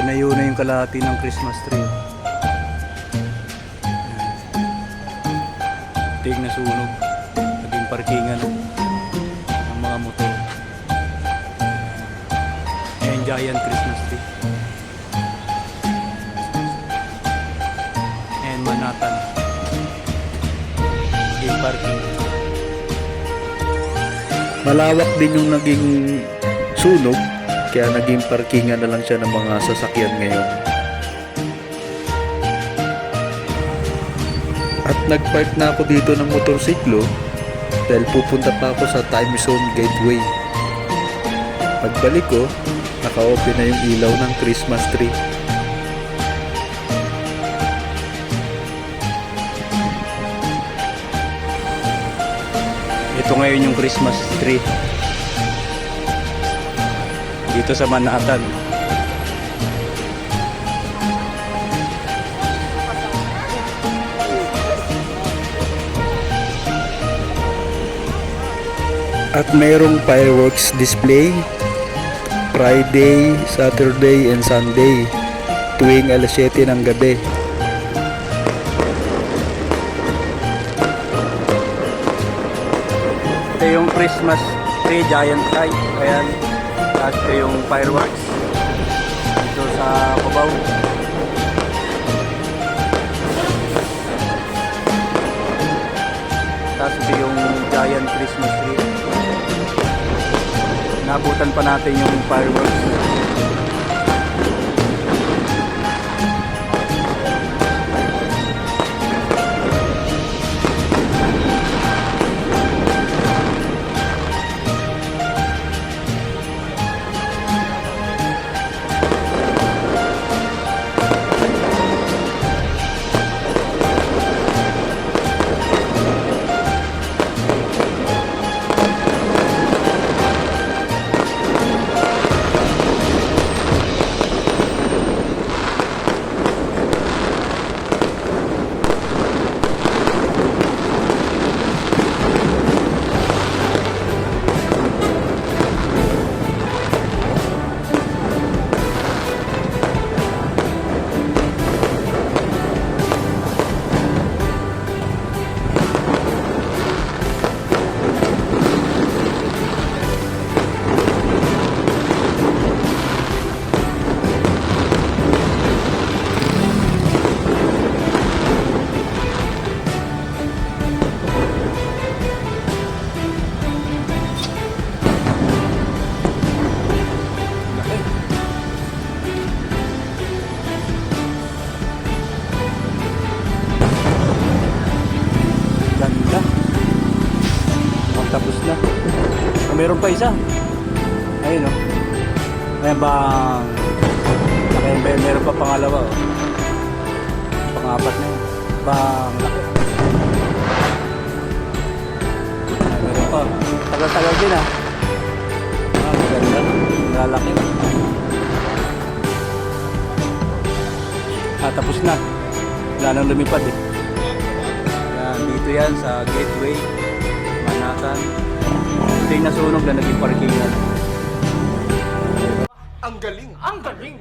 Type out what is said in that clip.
tinayo na yung kalahati ng Christmas tree. Tig na sunog. Naging parkingan ng mga motor. Ayan, giant Christmas tree. And Manhattan. Naging parking. Malawak din yung naging sunog, kaya naging parkingan na lang siya ng mga sasakyan ngayon. At nagpark na ako dito ng motorsiklo dahil pupunta pa ako sa Time Zone Gateway. Pagbalik ko, naka-open na yung ilaw ng Christmas tree. Ito ngayon yung Christmas tree dito sa Manhattan. At mayroong fireworks display Friday, Saturday, and Sunday tuwing alas 7 ng gabi. Ito yung Christmas tree, giant kite. Ayan. At ito yung fireworks dito sa Cubao. Tapos ito yung giant Christmas tree. Nabutan pa natin yung fireworks. Ganda. Tapos na. Meron pa isa. Ayun o. Ayan bang. Meron pa pangalawa o. Pangapat na yun. Bang laki. Meron pa. Tagal-tagal din ah. Maganda. Lalaki. Tapos na. Wala nang lumipad eh. Dito yan sa Gateway, Manhattan. Ito yung nasunog na naging parkingan. Ang galing! Ang galing!